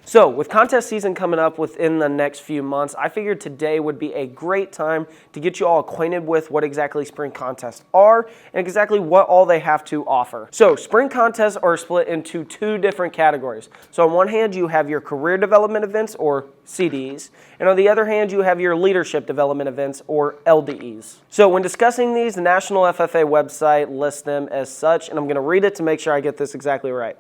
So with contest season coming up within the next few months, I figured today would be a great time to get you all acquainted with what exactly spring contests are and exactly what all they have to offer. So spring contests are split into two different categories. So on one hand, you have your career development events, or CDEs, and on the other hand, you have your leadership development events, or LDEs. So when discussing these, the National FFA website lists them as such, and I'm going to read it to make sure I get this exactly right.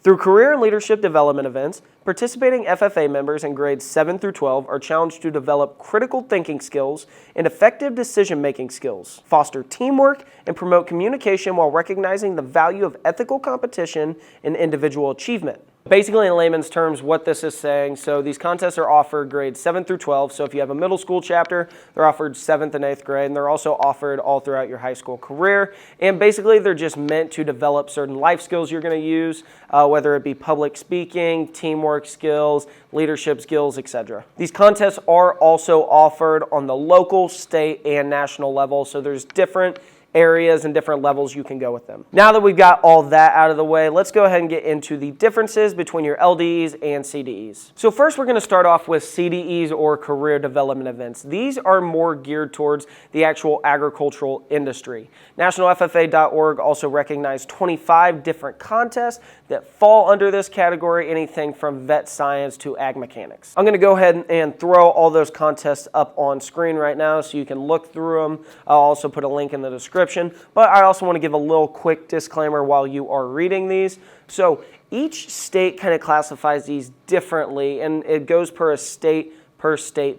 Through career and leadership development events, participating FFA members in grades 7 through 12 are challenged to develop critical thinking skills and effective decision-making skills, foster teamwork, and promote communication while recognizing the value of ethical competition and individual achievement. Basically, in layman's terms, what this is saying, so these contests are offered grades 7 through 12. So if you have a middle school chapter, they're offered 7th and 8th grade, and they're also offered all throughout your high school career. And basically, they're just meant to develop certain life skills you're going to use, whether it be public speaking, teamwork skills, leadership skills, etc. These contests are also offered on the local, state, and national level, so there's different areas and different levels you can go with them. Now that we've got all that out of the way, let's go ahead and get into the differences between your LDEs and CDEs. So first, we're going to start off with CDEs, or career development events. These are more geared towards the actual agricultural industry. NationalFFA.org also recognized 25 different contests that fall under this category, anything from vet science to ag mechanics. I'm going to go ahead and throw all those contests up on screen right now so you can look through them. I'll also put a link in the description, but I also want to give a little quick disclaimer while you are reading these. So each state kind of classifies these differently, and it goes per state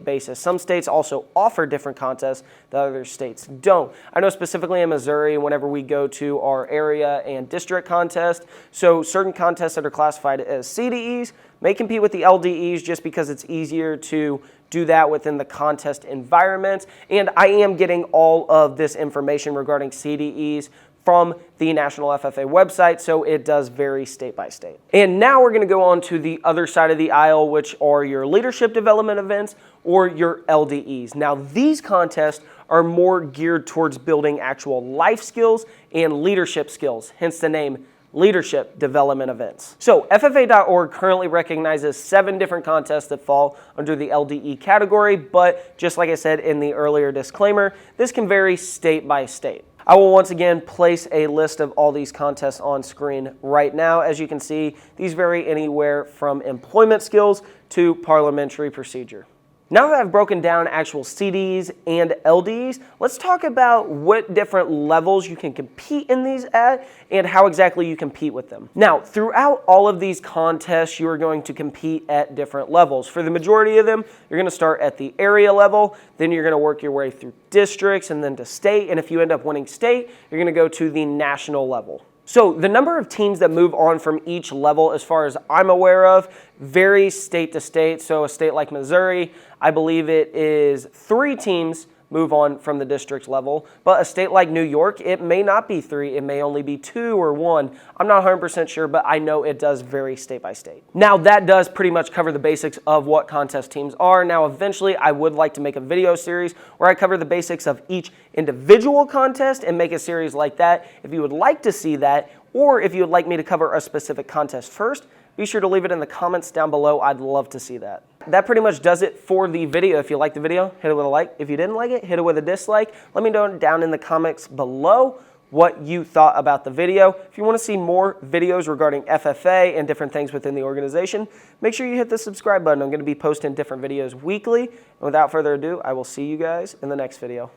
basis. Some states also offer different contests that other states don't. I know specifically in Missouri, whenever we go to our area and district contest, so certain contests that are classified as CDEs may compete with the LDEs just because it's easier to do that within the contest environment. And I am getting all of this information regarding CDEs from the National FFA website, so it does vary state by state. And now we're going to go on to the other side of the aisle, which are your leadership development events, or your LDEs. Now, these contests are more geared towards building actual life skills and leadership skills, hence the name leadership development events. So FFA.org currently recognizes 7 different contests that fall under the LDE category, but just like I said in the earlier disclaimer, this can vary state by state. I will once again place a list of all these contests on screen right now. As you can see, these vary anywhere from employment skills to parliamentary procedure. Now that I've broken down actual CDs and LDs, let's talk about what different levels you can compete in these at and how exactly you compete with them. Now, throughout all of these contests, you are going to compete at different levels. For the majority of them, you're going to start at the area level, then you're going to work your way through districts and then to state, and if you end up winning state, you're going to go to the national level. So the number of teams that move on from each level, as far as I'm aware of, varies state to state. So a state like Missouri, I believe it is 3 teams move on from the district level. But a state like New York, it may not be 3. It may only be 2 or 1. I'm not 100% sure, but I know it does vary state by state. Now, that does pretty much cover the basics of what contest teams are. Now, eventually, I would like to make a video series where I cover the basics of each individual contest and make a series like that. If you would like to see that, or if you would like me to cover a specific contest first, be sure to leave it in the comments down below. I'd love to see that. That pretty much does it for the video. If you liked the video, hit it with a like. If you didn't like it, hit it with a dislike. Let me know down in the comments below what you thought about the video. If you want to see more videos regarding FFA and different things within the organization, make sure you hit the subscribe button. I'm going to be posting different videos weekly. And without further ado, I will see you guys in the next video.